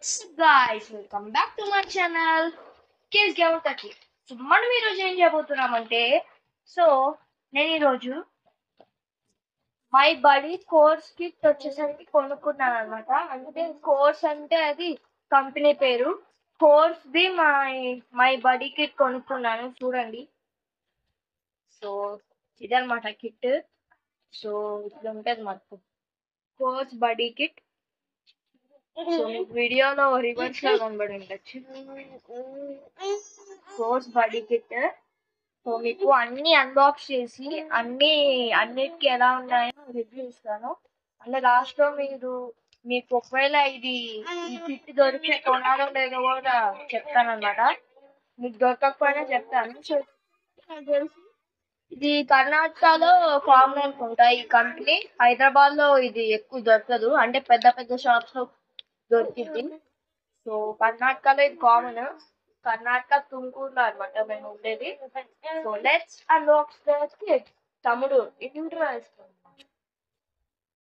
So guys, welcome back to my channel. Kids Game Taki. So మనం ఈరోజు ఏం చేయబోతున్నామంటే నేను ఈరోజు మై బడీ కోర్స్ కిట్ వచ్చేసరికి కొనుక్కున్నాను అనమాట. అంటే కోర్స్ అంటే అది కంపెనీ పేరు. Course the my buddy kit కొనుక్కున్నాను చూడండి. సో ఇదన్నమాట కిట్. సో ఇట్లా ఉంటుంది మాకు కోర్స్ బడీ కిట్. సో మీకు వీడియోలో రివర్స్ లో కనబడి ఉండొచ్చు కోర్స్ బడీ కిట్. సో మీకు అన్ని అన్బాక్స్ చేసి అన్నిటికీ ఎలా ఉన్నాయో రివ్యూ ఇస్తాను. అంటే లాస్ట్ లో మీకు ఒకవేళ ఈ కిట్ దొరికితే కొనాలో లేదో కూడా చెప్తాను అనమాట. మీకు దొరకకపోయినా చెప్తాను. సో నాకు తెలిసి ఇది కర్ణాటకలో కామన్ అనుకుంటా ఈ కంపెనీ. హైదరాబాద్ లో ఇది ఎక్కువ దొరకదు, అంటే పెద్ద పెద్ద షాప్స్ లో దొరికింది. సో కర్ణాటకలో ఇది కామన్. కర్ణాటక తుమ్కూరులో అనమాట మేము ఉండేది. So let's unbox the kit. తమ్ముడు ఇంట్రో వేసుకుంటాం.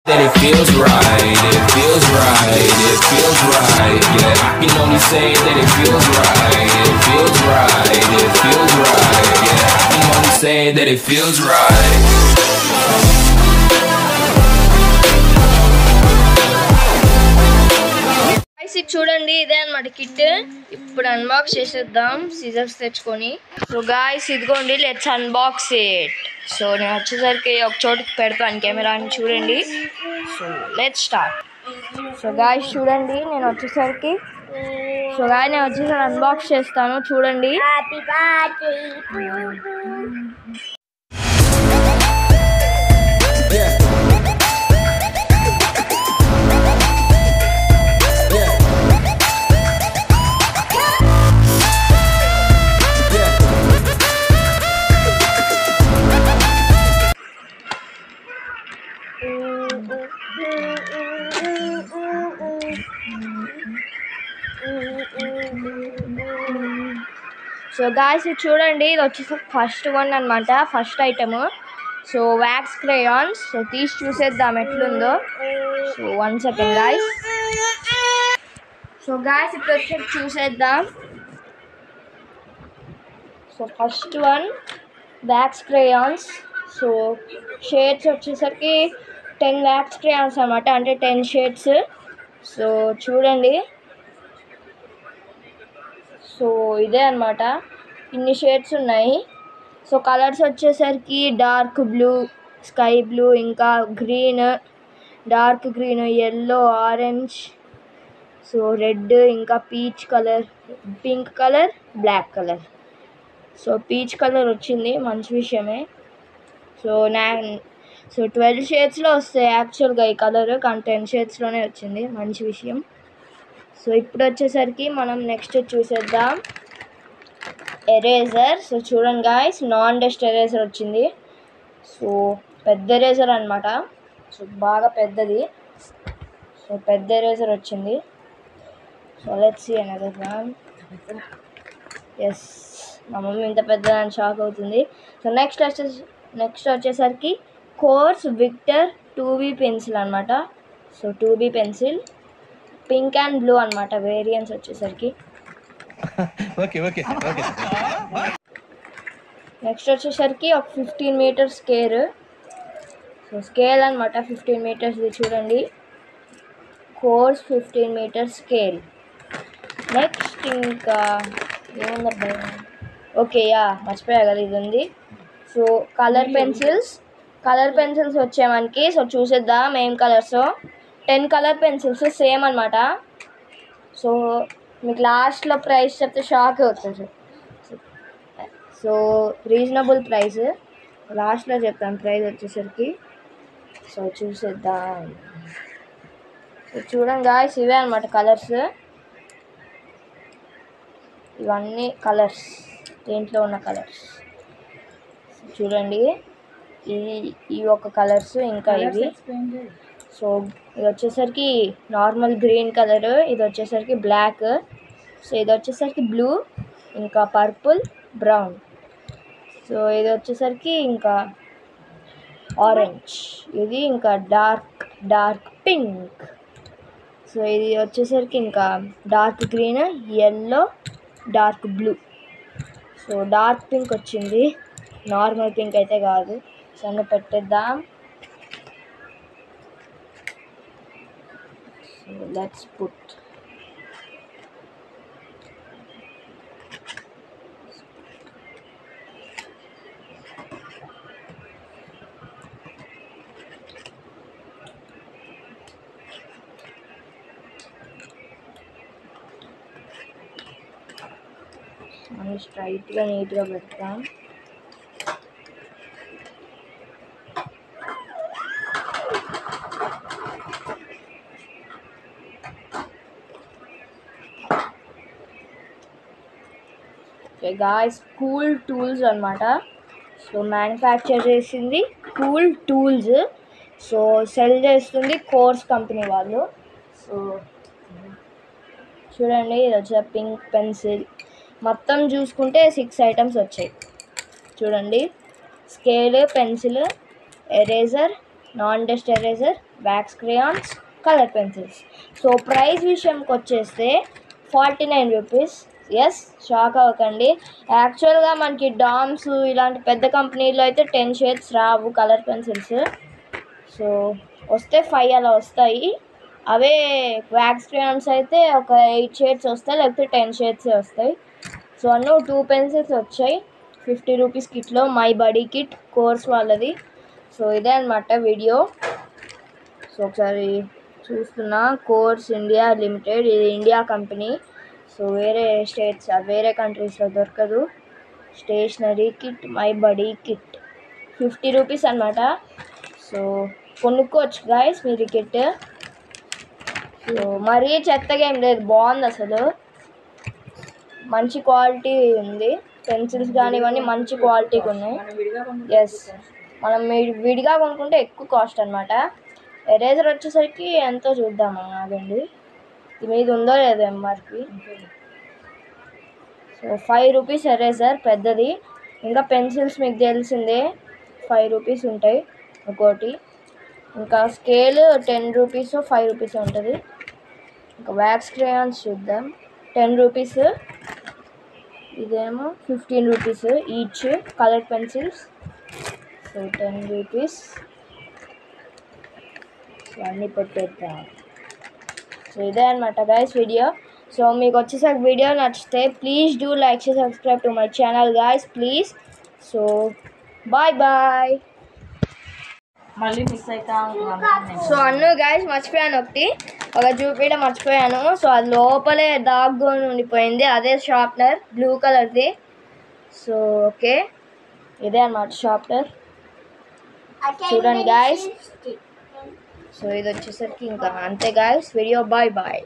That it feels right, it feels right, it feels right, yeah, I can only say that it feels right, it feels right, it feels right, yeah, I can only say that it feels right. ఇది చూడండి, ఇదే అనమాట kit. ఇప్పుడు unbox చేసేద్దాం scissors తెచ్చుకొని. So guys ఇదిగోండి, let's unbox it. So నేను వచ్చేసరికి ఒక చోటుకి పెడతాను కెమెరాని, చూడండి. So let's start. So guys చూడండి, నేను వచ్చేసరికి అన్బాక్స్ చేస్తాను చూడండి. సో గాయ్స్ ఇది చూడండి, ఇది వచ్చేసి ఫస్ట్ వన్ అనమాట, first item. So wax crayons. So తీసి చూసేద్దాం ఎట్లుందో. So 1 second guys. So guys ఇప్పుడు వచ్చి చూసేద్దాం. So first one wax crayons. So shades వచ్చేసరికి 10 వ్యాక్స్ క్రేయాన్స్ అనమాట, అంటే 10 షేడ్స్. సో చూడండి, సో ఇదే అనమాట, ఇన్ని షేడ్స్ ఉన్నాయి. సో కలర్స్ వచ్చేసరికి డార్క్ బ్లూ, స్కై బ్లూ, ఇంకా green, dark green, yellow, orange, so red, ఇంకా peach colour, pink colour, black colour. So peach colour వచ్చింది, మంచి విషయమే. సో 12 షేడ్స్లో వస్తాయి యాక్చువల్గా ఈ కలర్, కానీ 10 షేడ్స్లోనే వచ్చింది, మంచి విషయం. సో ఇప్పుడు వచ్చేసరికి మనం నెక్స్ట్ చూసేద్దాం ఎరేజర్. సో చూడండి గాయ్స్, నాన్ డస్ట్ ఎరేజర్ వచ్చింది. సో పెద్ద ఎరేజర్ అనమాట, సో బాగా పెద్దది. సో పెద్ద ఎరేజర్ వచ్చింది. So let's see another one. Yes, మా మమ్మీ ఇంత పెద్దదని షాక్ అవుతుంది. సో నెక్స్ట్ వచ్చేసరికి కోర్స్ విక్టర్ 2B పెన్సిల్ అనమాట. So 2B pencil, pink and blue అనమాట వేరియన్స్ వచ్చేసరికి. నెక్స్ట్ వచ్చేసరికి ఒక 15 మీటర్స్ స్కేల్. సో స్కేల్ అనమాట 15 మీటర్స్. ఇది చూడండి, కోర్స్ 15 మీటర్స్ స్కేల్. నెక్స్ట్ ఇంకా ఏముందబ్బా, ఓకే మర్చిపోయా కదా, ఇది ఉంది. సో కలర్ పెన్సిల్స్ వచ్చాయి మనకి. సో చూసేద్దాం ఏం కలర్స్. 10 కలర్ పెన్సిల్స్ సేమ్ అనమాట. సో మీకు లాస్ట్లో ప్రైస్ చెప్తే షాక్ అవుతుంది. సో రీజనబుల్ ప్రైస్, లాస్ట్లో చెప్తాను ప్రైస్ వచ్చేసరికి. సో చూసేద్దాం. సో చూడండి గాయ్స్, ఇవే అనమాట కలర్స్. ఇవన్నీ కలర్స్, దీంట్లో ఉన్న కలర్స్ చూడండి. ఈ ఒక కలర్స్, ఇంకా ఇవి. సో ఇది వచ్చేసరికి నార్మల్ గ్రీన్ కలర్, ఇది వచ్చేసరికి బ్లాక్, సో ఇది వచ్చేసరికి బ్లూ, ఇంకా పర్పుల్, బ్రౌన్. సో ఇది వచ్చేసరికి ఇంకా ఆరెంజ్, ఇది ఇంకా డార్క్ పింక్. సో ఇది వచ్చేసరికి ఇంకా dark green, yellow, dark blue. So dark pink వచ్చింది, నార్మల్ పింక్ అయితే కాదు. సో అన్నీ పెట్టేద్దాం. సో లెట్స్ పుట్ అన్నీ స్ట్రైట్గా నీట్గా పెడతాం. గాయ్స్ కూల్ టూల్స్ అనమాట. సో మ్యానుఫ్యాక్చర్ చేసింది కూల్ టూల్స్. సో సెల్ చేస్తుంది కోర్స్ కంపెనీ వాళ్ళు. సో చూడండి, ఇది వచ్చే పింక్ పెన్సిల్. మొత్తం చూసుకుంటే 6 ఐటమ్స్ వచ్చాయి. చూడండి, scale, pencil, eraser, non dust eraser, wax crayons, colour pencils. So price విషయంకి వచ్చేస్తే 49 రూపీస్. ఎస్, షాక్ అవ్వకండి. యాక్చువల్గా మనకి డామ్స్ ఇలాంటి పెద్ద కంపెనీలో అయితే 10 షేడ్స్ రావు కలర్ పెన్సిల్స్. సో వస్తే 5 అలా వస్తాయి. అవే వ్యాక్స్ క్రేయాన్స్ అయితే ఒక 8 షేడ్స్ వస్తాయి, లేకపోతే 10 షేడ్సే వస్తాయి. సో అన్నీ 2 పెన్సిల్స్ వచ్చాయి 50 రూపీస్ కిట్లో. మై బడీ కిట్ కోర్స్ వాళ్ళది. సో ఇదే అనమాట వీడియో. సో ఒకసారి చూస్తున్నా, కోర్స్ ఇండియా లిమిటెడ్, ఇది ఇండియా కంపెనీ. సో వేరే స్టేట్స్, వేరే కంట్రీస్లో దొరకదు. Stationery kit, my buddy kit 50 rupees అనమాట. సో కొనుక్కోవచ్చు గాయస్ మీరు కిట్. సో మరీ చెత్తగా ఏం లేదు, బాగుంది అసలు, మంచి క్వాలిటీ ఉంది. పెన్సిల్స్ కానీ ఇవన్నీ మంచి క్వాలిటీగా ఉన్నాయి. ఎస్, మనం విడిగా కొనుక్కుంటే ఎక్కువ కాస్ట్ అనమాట. ఎరేజర్ వచ్చేసరికి ఎంతో చూద్దాము, ఆగండి, ఇది మీద ఉందో లేదో ఎంఆర్పి. సో 5 రూపీస్ ఎరేజర్ పెద్దది. ఇంకా పెన్సిల్స్ మీకు తెలిసిందే 5 రూపీస్ ఉంటాయి ఒక్కోటి. ఇంకా స్కేల్ 10 రూపీస్ 5 రూపీస్ ఉంటుంది. ఇంకా వ్యాక్స్ క్రేయాన్స్ చూద్దాం, 10 రూపీస్. ఇదేమో 15 rupees each. Colour pencils so 10 rupees. So అన్నీ పెట్టేద్దాం. సో ఇదే అనమాట గైస్ వీడియో. సో మీకు వచ్చేసరికి వీడియో నచ్చితే please do like, share, subscribe to my channel guys please. So bye bye. మళ్ళీ మిస్ అవుతా. సో అన్ను గైస్ మర్చిపోయాను, ఒక చూపించడం మర్చిపోయాను. సో అది లోపలే దాగ్గా ఉండిపోయింది, అదే షార్ప్నర్ బ్లూ కలర్ది. సో ఓకే, ఇదే అన్నమాట షార్ప్నర్. చూడండి గాయస్. సో ఇది వచ్చేసరికి ఇంకా అంతే గాయస్ వీడియో. Bye bye.